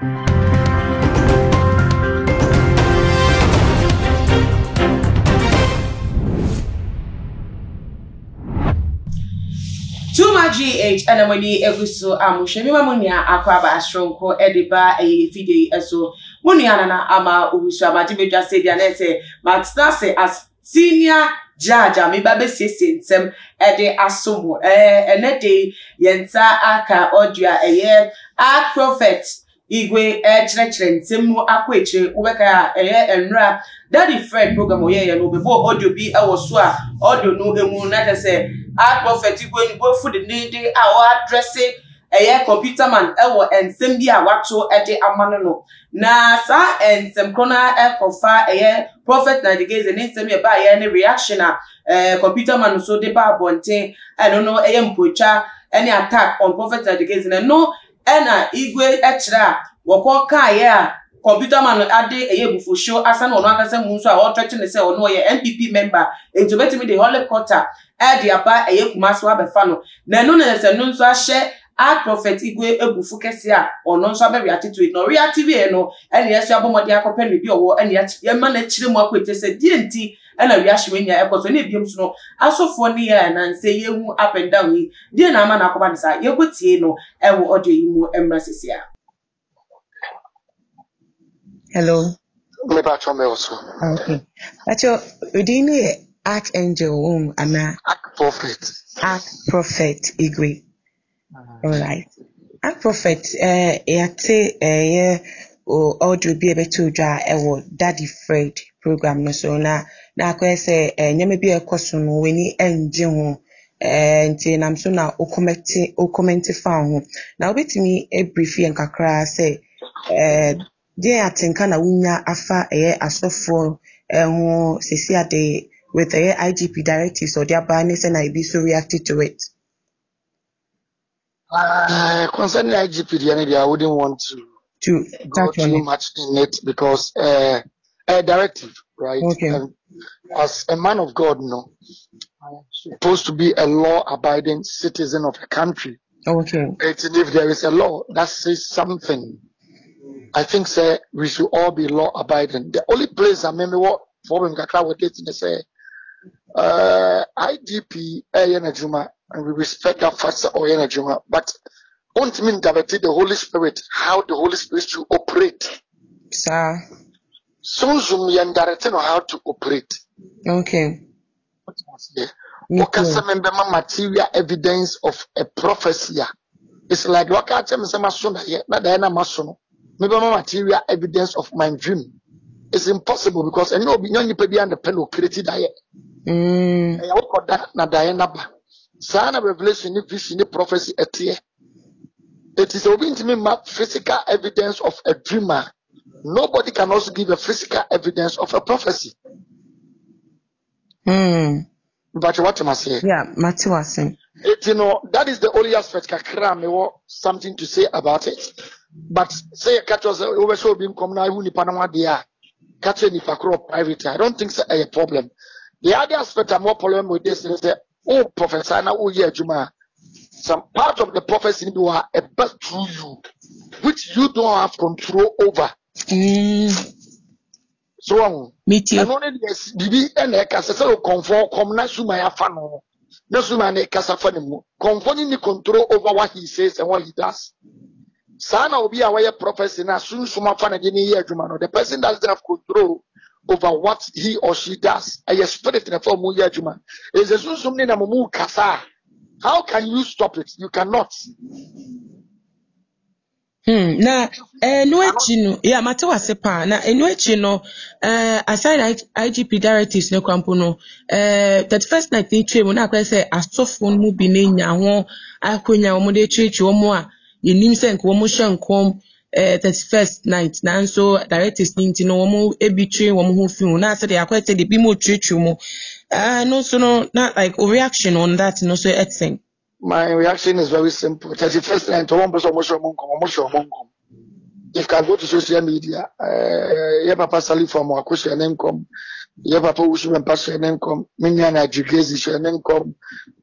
GH and when you ever so Amushemi Mamunia Aquaba Astronco Ediba a video so Muniana Ama Ushama Dimeja said Yanese Max Nase as senior judge mi babe sesensem ede asomo enede yensa aka odua eye a prophet Egwe chire nsemu akwaechire ubeka enra daddy Fred program oye no bebo audio bi e wo so a audio no emu na te say a prophet Egwe ni bo food ni de a o address computer man e wo ensem bi a wato ede amano no na sa ensem krona e kofa prophet na de Gaise ni nsem e ba ni reaction a computer man so de ba bonten I don't know mpocha any attack on prophet na de Gaise no ena Egwe echira woko kaye a computer man ade eyebufu show asa na ono akasa mu nso a o threaten say ono ye NPP member into betimi the holy quarter e dia ba eyekuma so abefa no na no na se no nso ahye a prophet Egwe ebufu kese a ono nso abe attitude no reactive no ene yeso abomode akopɛ ne bi owo ene ye ma na chire mu akwete se die nti ena wi ahye wenya ekoso na ebiem so no asofo ne ya na nse yehu up and down yi die na ama na akoba nsa yegotie no ewo audio yi mu emra sesia. Hello. Me ba chome also. Okay. Acho udini archangel ana prophet Egwe. All right. Prophet yate audio bi ebeto dwa ewo daddy Fred program no so na akwa say nyame bi ekoso no weni enje ho nti nam so na o comment fa ho na obetimi e brief yen kakra say dey atenka na wunya afa asofo ho sesi ade with IGP directives or their ban say na be so reacted to it. Concerning IGP, I wouldn't want to go too much in it because a directive, right? Okay. And as a man of God, no, I'm supposed to be a law-abiding citizen of a country. Okay. And if there is a law that says something, I think we should all be law-abiding. The only place I remember what problem kakra with it is IGP and we respect that factor or Juma, but don't mean directed the Holy Spirit, how the Holy Spirit should operate. Sir. So zoom directed on how to operate. Okay. What material evidence of a prophecy? It's like what I tell me some here, not the end maybe material evidence of my dream. It's impossible because I know beyond you be the pen created that. Na Diana. Sana revelation, vision, prophecy, etie. It is obedient to me physical evidence of a dreamer. Nobody can also give a physical evidence of a prophecy. But what am I saying? Yeah, Matthew was saying. That is the only aspect. Kakra me something to say about it. But say a catch was over so being come now who ni Panama dia catch any private. I don't think it's a problem. The other aspect I'm more problem with this is that Professor na Juma. Some part of the prophecy you are a best through you, which you don't have control over. So me too. And only yes, Bibi and a cassa conform come Nasumaya Fano. Nasumane Casafanimu, conforming the control over what he says and what he does. Sana will be aware prophecy now soon Suma Fanagini Juma. The person doesn't have control over what he or she does. A spirit in a form of Yajuma. Is a Susumni Namu Kasa. How can you stop it? You cannot. Na no yeah Matewa sepa na no aside IGP directives no kwampo no 31st night ni twe mu na akwa say asofo mu bi na nya ho akonya wo de twetwe wo a yenim se nko wo hyenkom 31st night na so directives ni nti no wo ebitwe wo ho fi na ase de akwa say de bi mo twetwe mu no so no not like a reaction on that no so anything. My reaction is very simple. 31st night, if you can go to social media, papa sali from Wakusha and income, papa Ushim and Pasha and income, Minian Gaise and income,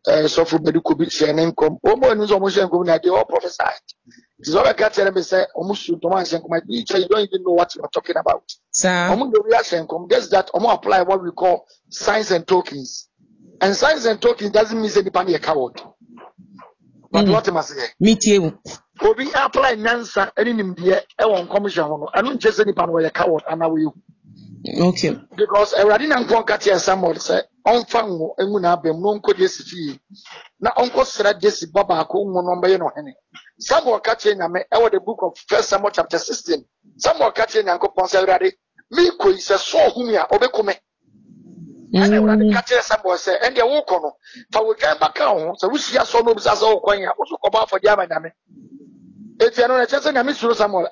Sofu Bedukubi and income, Omo and Uzomusha and Guna, they all prophesied. This is what I can tell me say almost you don't even know what you are talking about. Just that apply what we call signs and tokens. And signs and tokens doesn't mean anybody a coward. But what am I saying? Me too. We apply Nansa any media commission. I don't just anybody a coward and I will. Okay. Because I didn't want to catch someone say on fango and when I've been known could yes now uncle said Jesse Baba who number you know any. Some were catching the book of First Samuel chapter 16. Some were catching Uncle Ponselradi. Miko is a so whom you are obekome. And I would catch someone say, and they walk on. For we came back home, so we see us all as all going also come out for Yamana. If you're not a chance, I miss Samuel,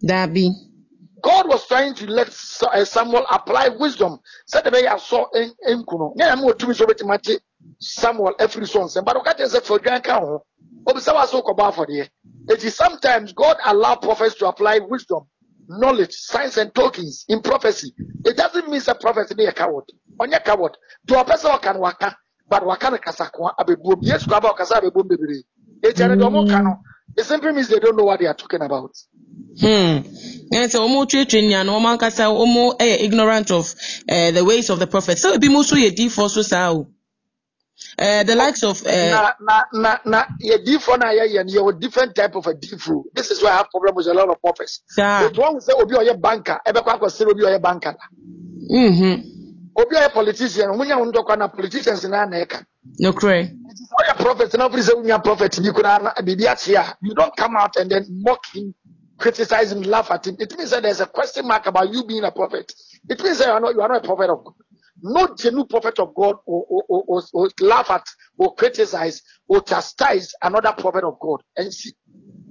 That be. God was trying to let Samuel apply wisdom. Said the way I saw in Kuno. Yeah, I'm more to me so much Samuel every son. But what is it for Janka? Observe so about for the. It is sometimes God allow prophets to apply wisdom, knowledge, science, and tokens in prophecy. It doesn't mean a prophet be a coward. On your coward. To a person can waka, but wakana kasakwa abebum. Yes, Graba Kasa abebum baby. It simply means they don't know what they are talking about. Yes, almost training and woman kasa almost ignorant of the ways of the prophet. So it be mostly a default so sao. The likes of yeah, different type of a default. This is why I have problem with a lot of prophets. But one say obi oye banker, ebe kwa kwa say obi oye banker. Obi oye politician, munya undo kwa na politicians na eka. No cray. It is all your prophets, na please unya prophet you could you don't come out and then mock him, criticize him, laugh at him. It means that there's a question mark about you being a prophet. It means that you are not a prophet of God. No genuine prophet of God or laugh at or criticize or chastise another prophet of God. And see,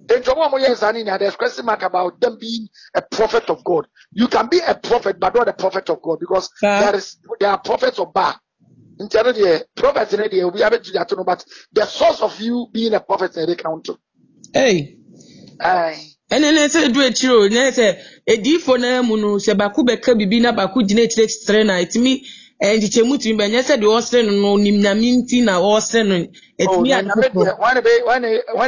there's a question mark about them being a prophet of God. You can be a prophet, but not a prophet of God, because there are prophets of Baal. In the prophets in the we have to know, but the source of you being a prophet in the country. Hey. And then I said, do it, you know, a different muno, Sabaku Beka Bibina Baku Dinate Strena, it's me. And the Chemutin, but yes, the Austrian no Nimnaminti na Austrian. It's me at one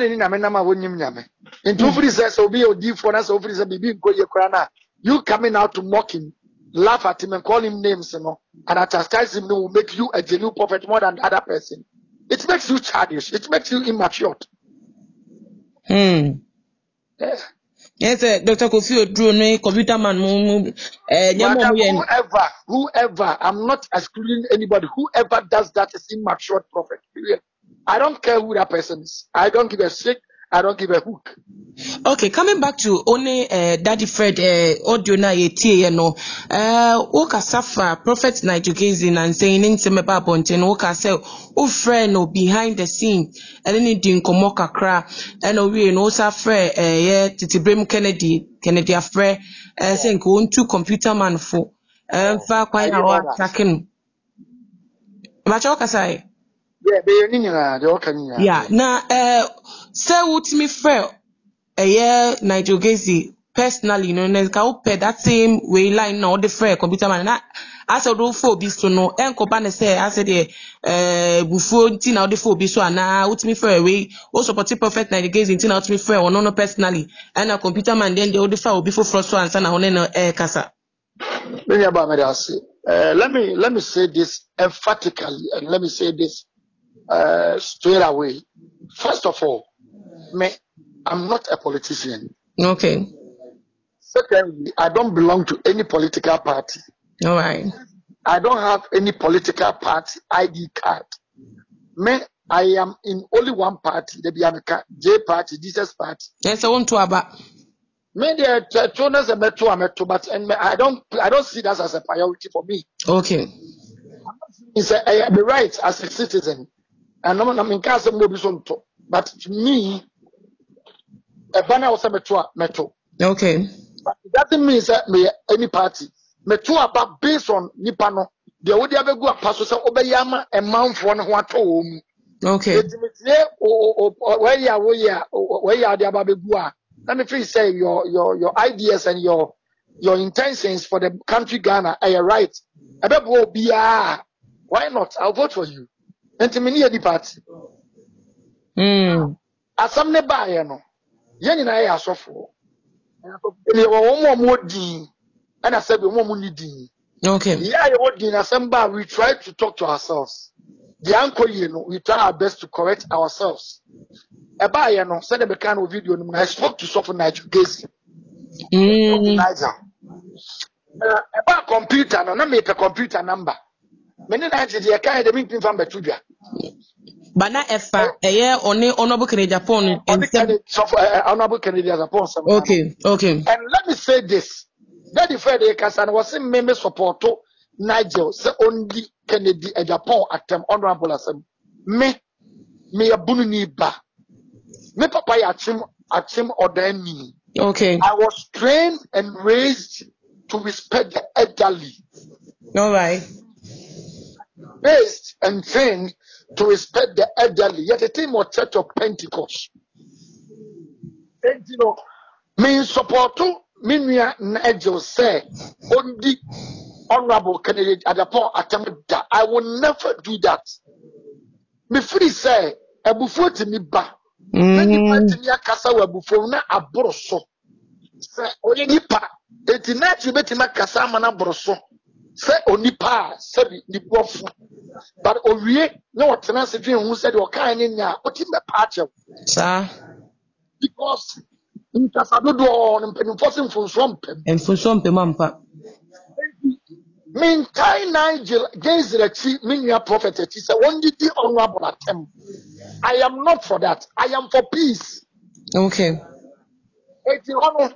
in Amenama wouldn't yame. In two freezers, will be a deep for us over the Bibi Koyokrana. You coming out to mock him, laugh at him, and call him names, you know, and chastise him will make you a genuine prophet more than the other person. It makes you childish, it makes you immature. Yes, Dr. Kofi Odrone, computer man, whoever, I'm not excluding anybody, whoever does that is immature prophet. I don't care who that person is. I don't give a shit. I don't give a hook. Okay, coming back to only Daddy Fred audio na yetie no woka safa prophet Nigel Gaise and saying in some babonten woka say o friend no behind the scene and any din komo kakra and we no safre Titibrem Kennedy afre saying ko onto computer man for fa kwan na wa attacking macho kasai yeah be ni yeah na say wutimi frɛ Nigel Gaise personally, you know, that same way line now the free computer man. Na as a do for bi so no enko ba ne say as the before nti na the for bi so ana ultimate free way o support prophet Nigel Gaise nti na ultimate free no personally and a computer man then the for bi for so answer na one no kasa. Let me say this emphatically and let me say this straight away. First of all, I'm not a politician. Okay. Secondly, I don't belong to any political party. All right. I don't have any political party ID card. I am in only one party, the Bianca J party, Jesus party. Yes, I want to about. Maybe Jonas and Metro, but I don't see that as a priority for me. Okay. I have the right as a citizen. And I'm in Casa Mobisonto. But to me, a banner was a metro. Okay. But it doesn't mean that me any party. Metro about based on Nipano. The would ever go a pastor Obayama and Mount for one home. Okay. Where you are the Ababegua. Let me please say your ideas and your intentions for the country Ghana are right. Why not? I'll vote for you. And to me, any party. As some never, Yen na ya asofo. Ele wo mo din. And I said we mo ni din. Okay. Yeah, you what din assemble we try to talk to ourselves. The uncle we try our best to correct ourselves. Eba ye no send the kind of video no I spoke to someone Nigel Gaise. Nigel. Eba computer no na me pe computer number. Me ni Nigel dey kind dem pin fam betudwa. Bana efa one honorable Kennedy Agyapong Honorable Kennedy Agyapong. Okay. And let me say this. That the Friday Kasan was in me support Nigel say only Kennedy Agyapong atem honorable asem. Me a bununi ba. Me papa ya achim ordain me. Okay. I was trained and raised to respect the elderly. All right. Raised and trained to respect the elderly. Yet the team of Church of Pentecost. And you know, me support me Nigel say only honorable Kennedy Agyapong atem. I will never do that. Me free say ebufu ti mi ba. Na nipa ti mi akasa wa ebufu na aboroso. Say oye nipa eti na ti beti makasa ama na aboroso. Say onipa say ni bofu. But owie na wotena se dwen hu say de okan ni nya oti me pa ache. Sir. Because nkasa dodo on mpanimfo se mfonso mpem. Mfonso mpem ampa. Min kai Nigel Gaise the chief minya prophet he said one did the honorable attempt. I am not for that. I am for peace. Okay.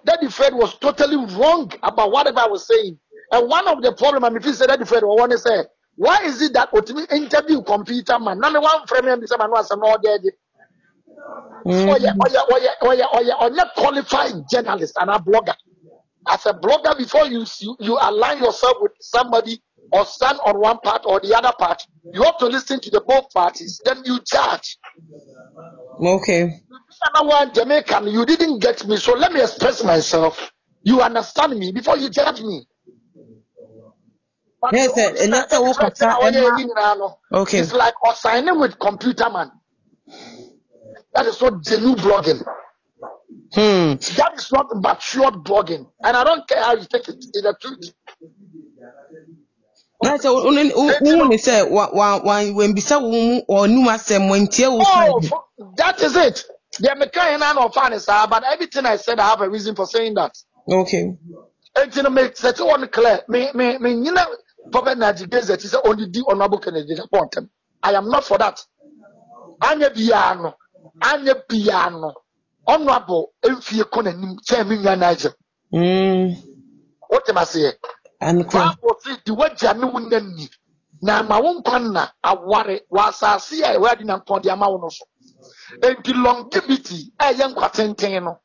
Daddy Fred was totally wrong about whatever I was saying. And one of the problems, I mean, if you say Daddy Fred, I want to say, why is it that ultimately interview computer man? Now, one frame and this man was no dead. Or not qualified journalist and a blogger. As a blogger, before you align yourself with somebody or stand on one part or the other part, you have to listen to the both parties. Then you judge. Okay. One Jamaican, you didn't get me, so let me express myself. You understand me before you judge me. Yes, and that's a walk. Okay. It's like signing with computer man. That is not genuine blogging. That is not matured blogging. And I don't care how you take it. It's the truth. That's only say when bisa or numa sem when tia that is it. The American of fun but everything I said, I have a reason for saying that. Okay. And you know, make such one clear. Me, you know, Prophet Nigel Gaise that is only the honorable Kennedy Agyapong. I am not for that. Anya piano. Honorable, if you couldn't tell me Nigel. What am I saying? I'm clear. The word Janu na ma won kwanna aware wasase a wadi na nkodi ama wono so enti longevity yen kwatenten no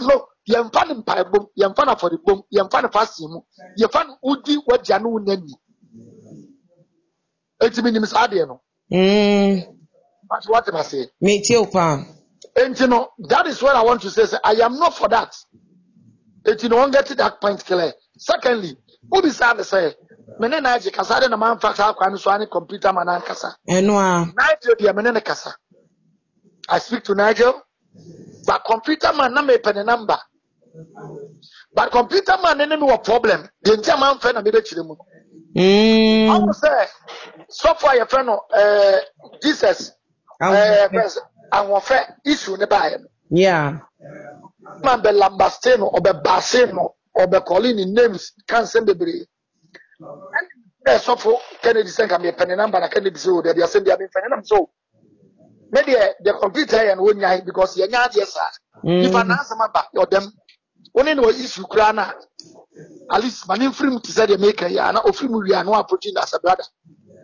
no yemfa ne mpaebom yemfa na for the bom yemfa na fasi mu yemfa udi wadia no nani enti minim saade no what am I say me tiopa enti no that is what I want to say I am not for that enti no get to that point clear. Secondly, who decide to say mene Nigel kasa na man fact akwa so ani computer man an kasa Nigel dia mene kasa. I speak to Nigel but computer man na me pen number but computer man no no problem the entire man fe na me be chire mu I will say so far your friend Jesus and what issue ne bae yeah man be lambasteno or be baseno or be calling in names can't send the so for Kennedy send me pen number na Kennedy so they are sending me pen number so maybe the computer and when you because you nya dey sir if an answer back your them only no issue krana at least man free to say they make ya na ofrim wi anu approaching as a brother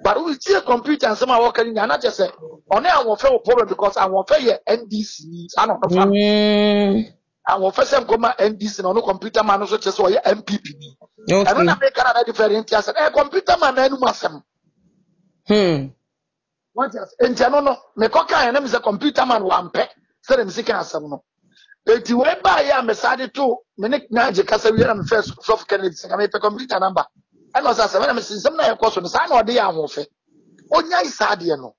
but we see a computer and some are working na just say on I won fair problem because I won fair NDC I don't know I won first time come NDC no computer man so just say MPP and when I make another different I said computer man na enu masem what else no me koka na me say computer man wampe say dem sika asem no eti we ba ya me sade to me ne Nigel kasa wi na me first of Kennedy sika me pe computer number and was say na me sinsem na yakoso no sa na ode ya ahofe onya isade no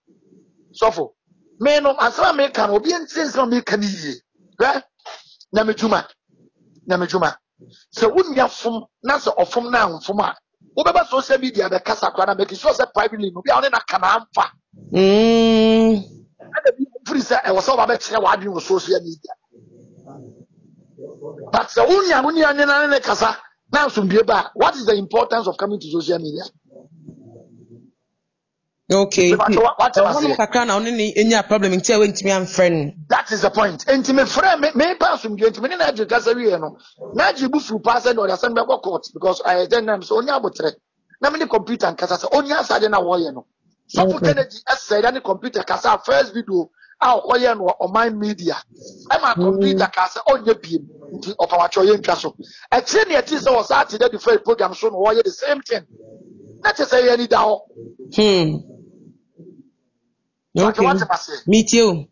sofo me no asema me kan obi nsensem me kan yi right Nyamejuma. So wouldn't you from Nasa or from now from whatever social media the Casacana make sure that privately no be on a canampa. I was all about what social media. But the only Casa now some be about what is the importance of coming to social media? Okay. What any problem in tell me I'm friend. That is the point. Intimate friend may pass from you intimate Nigel Casariano. Nigel Bufu passed or the Assembly court because I then am so near Namely computer and Casa only as I didn't know. So for Kennedy, as said, any computer Casa first video our Oyan or my media. I'm a computer Casa on your beam of our Choyan Castle. A trainee at least was at the first program soon or the same thing. Not to say any down. Okay. Meet you.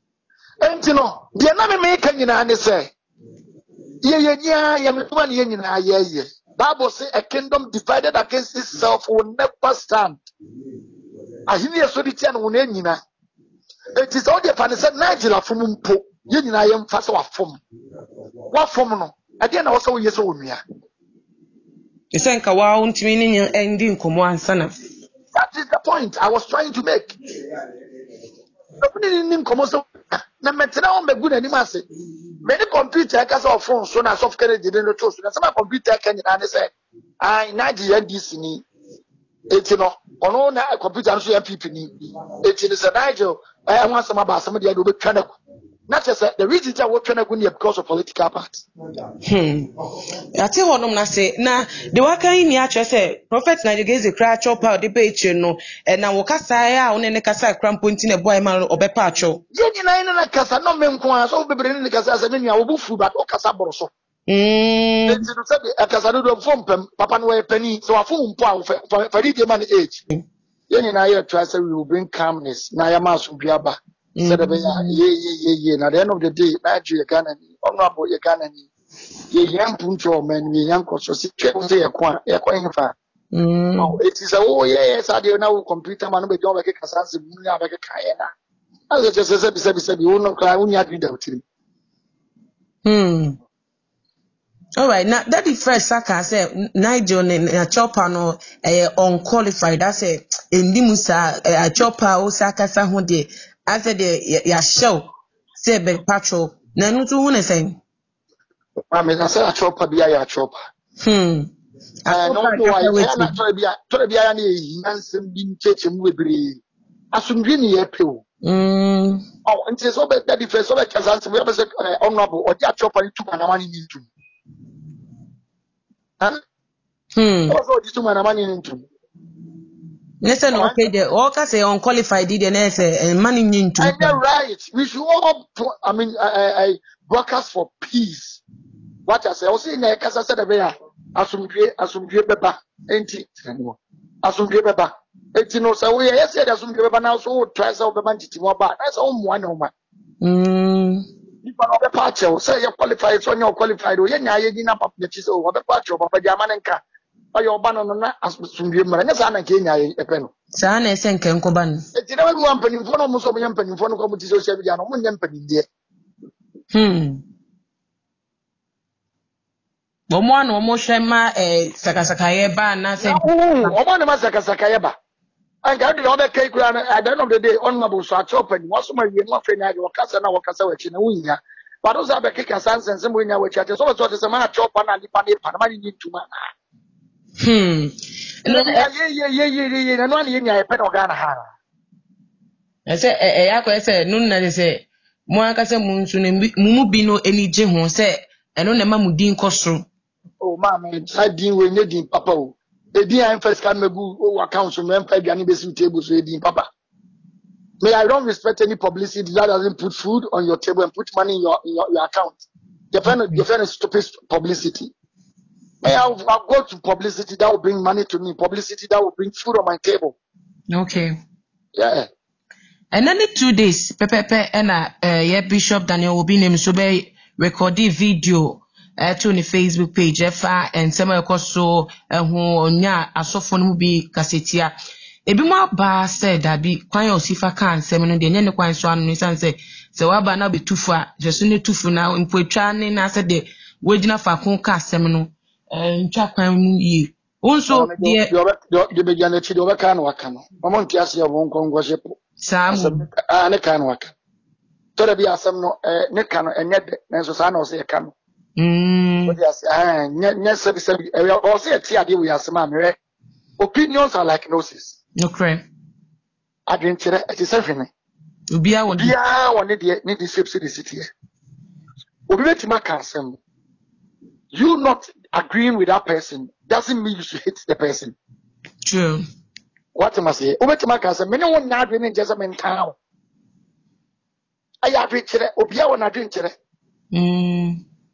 And you know, the enemy making in an say, yeah. Bible say a kingdom divided against itself will never stand. I hear solitude and unenina. It is all the fan said Nigel from Mpo, yin I am fast of form. What form no? Again, also yes, only. You think a wow meaning ending come one son. That is the point I was trying to make. Na metena on be good anima say many computer case of phone so na software didn't know so some computer can na say I Nigel this ni eti no ono na computer so MPP ni eti ni say Nigel I want some about some dey do be twa na not just the reason that we twa na go because of political party. I tell one na say na the worker in ya say prophet Nigel Gaise cry chop out the page no and na wo kasa ya one ne kasa cramponti na boy man obepa acho Ye na na kasa no me nko so bebre ne kasa say me wo bufu but o kasa boroso enti no say kasa do fom pam papa no we pani so afo mpo a for the man age ye na ye try say we will bring calmness na ya maso biaba said ye na the end of the day Nigeria Ghana ni honorable ye Ghana ni ye yam punto man ye yam koso si twe say ye kwa infa it is yes I do now computer man be don be kasa se mu ya be kae na as just say be no cry uni agree that all right now that the first saka say Nigel na chopper no unqualified that say endimu sa a chopper o saka sa ho de as the ya show say be patrol na no to hu na say I mean I say a chopper be a chopper no I na try be na e nansem bi ncheche mu bebre asumdwe ne ye pe o until so be that the first so be kasa we be say honorable or the chopper to na mani ni tu also this man na mani ni tu listen okay there all ka say unqualified did na say money ni tu right we should all I mean I broadcast for peace what I say o say na kasa say the be asumdwe beba enti asumdwe beba enti no say we yes say asumdwe beba now so try say beba ntiti mo ba na say o mo na o ma Nipa no be pacho say you qualified so you qualified o ye nya ye di na papa chi say o be pacho papa di amane nka ayo ba no na asumdwe mara nya sa na ke nya ye epe no sa na ese nke nkoba no enti na we mu ampanimfo no mo so mo nya mpanimfo no ko mo ti social media no mo nya mpanimde Omo anu omo shema sakasaka ye ba na say omo na sakasaka ye ba and God the other cake at the end of the day honorable so open was my year not friend wakasa na wakasa we na wunya but those are the cake and sense and we nya we chat so what is a man chop na nipa ne pa na man need to man ye na no ye nya e pe no Ghana ha I say yakọ say no na say mo akase mu nsu ne mu bi no eni je ho say eno na ma mu din kosoro oh mama I din we nye din papa o edi an first can megu o account so member aduane be si table so edi papa may I don't respect any publicity that doesn't put food on your table and put money in your account your friend is stupid publicity may I'll go to publicity that will bring money to me publicity that will bring food on my table okay yeah and then 2 days pepepe na Bishop Daniel Obi name so be recording video to the Facebook page efa ensema ekoso ho onya asofo no bi kasetia ebi mo aba said that bi kwan osifa kan nsem no de nye ne kwan so anu san say So waba na be tufa just ne tufu na mpotwa ne na se de wagina fa kon ka asem no ntwa kwan mu yi onso de be jana chi de obeka na waka no mama ntiase ya won kongo shepo samu ne ka na waka to da bi asem no ne ka no enye de nanso sa na o se e ka no odi ase nya sebi o se ti ade we asem amere opinions are like noses no crime adwenkyerɛ ɛte sɛ hwene obia wɔ ne de shape the city obi betima ka asɛm you not agreeing with that person doesn't mean you should hate the person. True. What am I saying? Obi betima ka asɛm mene wɔ na adwene nkyɛ sɛ menka wo ayɛ adwenkyerɛ obia wɔ na adwenkyerɛ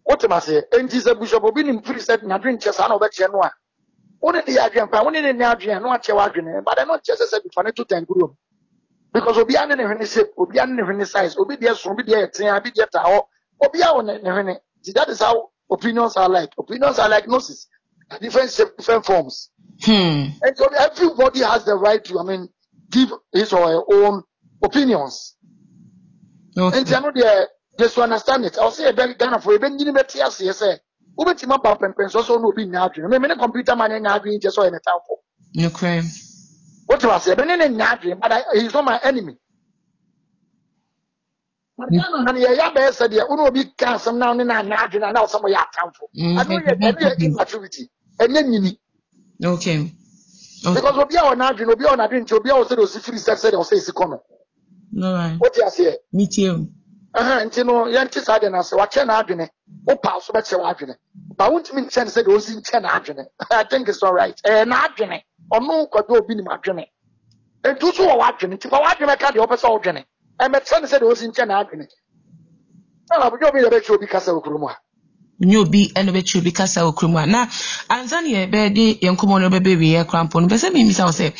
what am I saying? Enti sɛ bishop obi nim firi sɛ na adwenkyerɛ saa na ɔbɛkyerɛ no a wone de yɛ adwen pa wone ne adwen no akyɛ wɔ adwene but ɛno kyɛ sɛ bifa ne to tanguro because obi ane ne hwene shape obi ane ne hwene size obi de so obi de etin obi de ta ho obi a ne hwene that is how opinions are like noses different shape different forms and so everybody has the right to give his or her own opinions and you know just to understand it I'll say a very Ghana for even you bet yes say ubetima ba pempen so no obi nya adwene me computer man nya adwene just so e metan for okay. What was it? But he's not my enemy. And yeah, said, "You will be cast now in an advent and now some of your time for." I know you're immaturity. And then you need. Okay. Because we'll be on advent, we'll be on advent, you'll be also those free steps or say, "Come." No, right. What you say? Me too. And you know, Yantis had an answer. What can advent? Oh, pass, what's your advent? But I won't mean chance that was in 10 advent. I think it's all right. And advent. Or no, could go be my journey. And two so watching it. If I watch my car, the opposite of Jenny. And my son said, was in China. No, but you'll be the better because of Kruma. New be and bet you because of Kruma. Now, Anzania, baby, young common baby, a crampon. But some means I'll say,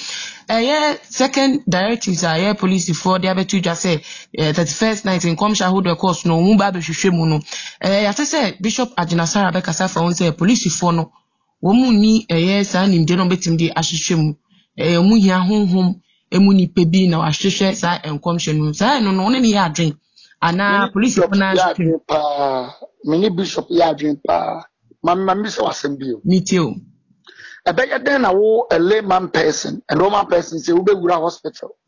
second directives are air police before the other two just say, 31st night in Comsha who course no, Mumbabe Shishimuno. As I said, Bishop Ajinasara Becasa for say police before no, woman ni a yes, and in general betting the Ashishimu, Muya home. Emuni pebi na wahwehwe sa enkomhwe no sa no no ne ya drink ana police na pa mini bishop ya drink pa mamma so asembio mitio ebe den na wo a layman person and Roman person say wo be wura hospital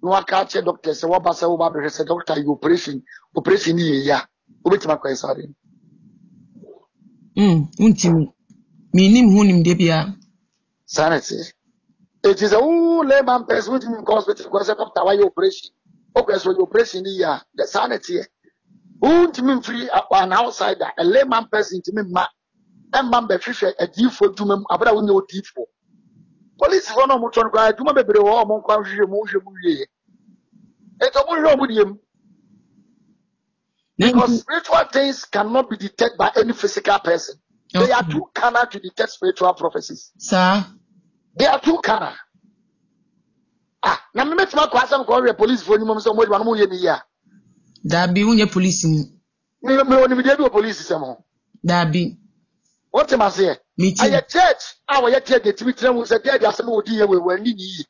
no aka che doctor say wo ba say wo ba be say doctor you operation ni ya wo betima kwa sare untimi minim hunim de bia sanity. It is a layman person which means hospital because of why operation. Okay, so your operation here, the sanity. Who to me free an outsider, a layman person to me ma and man be fish a deep for to me abra when you deep for. Police for no much on cry, to me be or mon country motion. It's a more because spiritual things cannot be detected by any physical person. They are too carnal to detect spiritual prophecies. Sir. They are too carnal. Na me metima kwa asam ko we police for nyum so mo dwa no mo ye ni ya. Da bi unye police ni. Me oni me dey do police sem ho. Da bi. What am I say? Aye church, we ye tie de timi tire mu se dey asem odi ye we wani ni.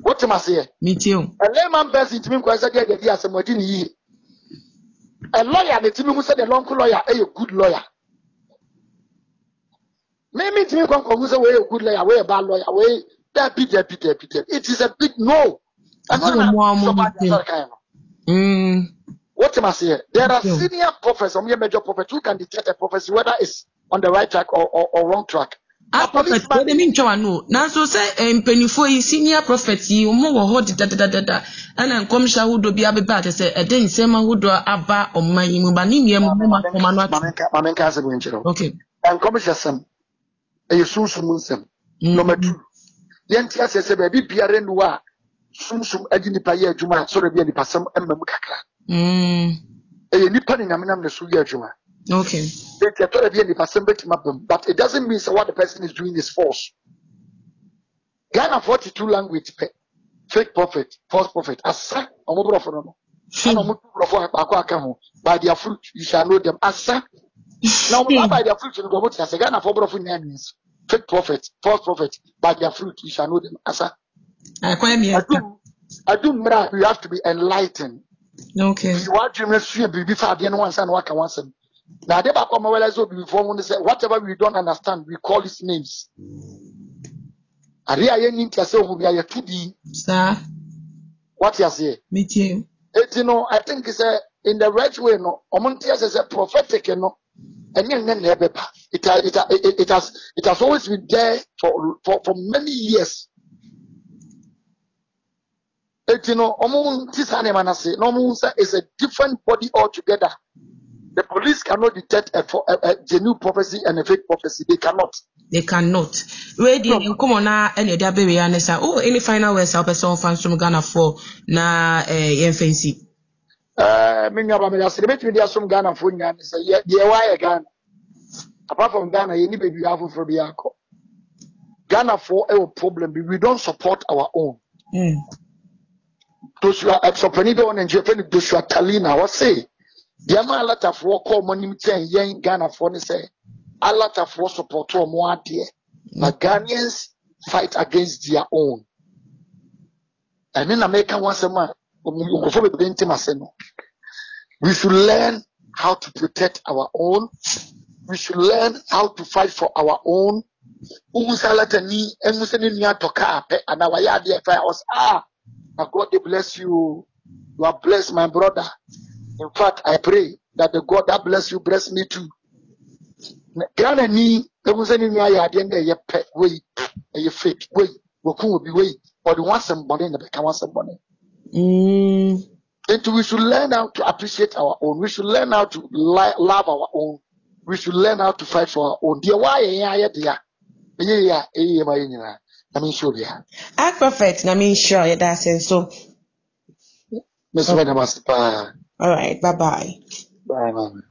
What am I say? Me too. A layman person timi kwa se dey dey asem odi ni. A lawyer the timi mu se the local lawyer a good lawyer. Me timi kwa mu se we a good lawyer, we a bad lawyer, we it is a big no. And what am I saying? There are senior prophets, some major prophets who can detect a prophecy whether it's on the right track or wrong track. A prophet, what do mean no? Now so say penifo senior prophets yi omo wo ho da and come sha who do be abeba say e den sema who do aba oman yi mu ba ni mie mu ma mamenka se bo nchiro. Okay. And come sha sam e sunsun nsem. Number 2. Yenti asese be biare nu a sumsum agi nipa ye adwuma so re bia nipa sam emmam kakra e nipa ni nyamenam ne so ye adwuma okay they tell re bia nipa sam betima bam but it doesn't mean so what the person is doing is false. Ghana 42 language fake prophet false prophet asa omobrofo no ana omobrofo akwa ho by their fruit you shall know them asa now by their fruit you go but say Ghana for omobrofo names fake prophet, false prophet, by their fruit you shall know them. Asa. I do, you have to be enlightened. Okay. What dream is fear before the one and what can once. Now, they back on my realize before when they say whatever we don't understand, we call his names. I really need to say, who we are to be. Sir. What you say? Me too. You know, I think it's in the right way, no. Omontias is a prophetic, you know. And then it has always been there for many years. You know, is a different body altogether. The police cannot detect a genuine prophecy and a fake prophecy. They cannot. They cannot. Radio, come on now, and your baby, and say, oh, any final words, I'll person fans from Ghana for na fancy. Some Ghana for Ghana. Say, yeah, why Ghana? Apart from Ghana, you need to be careful for the alcohol. Ghana for a problem. We don't support our own. Those who are exopreneur and Japan, those who are Talina, what say? The amount a lot of work call money in Ghana for say a lot of work support to more dear. But Ghanaians fight against their own. And in America once a month, we should learn how to protect our own. We should learn how to fight for our own. God bless you. You are blessed, my brother. In fact, I pray that the God that bless you bless me too. Ghana ni emuseni ni aya ade nga ye pe we ye fake we woku obi we or the one somebody na beka one somebody. And we should learn how to appreciate our own. We should learn how to love our own. We should learn how to fight for our own. Dear why ya dia. Ma yina. I mean sure ya. Prophet, I mean sure that's it. So Miss Madam. all right, bye-bye. Bye, mama.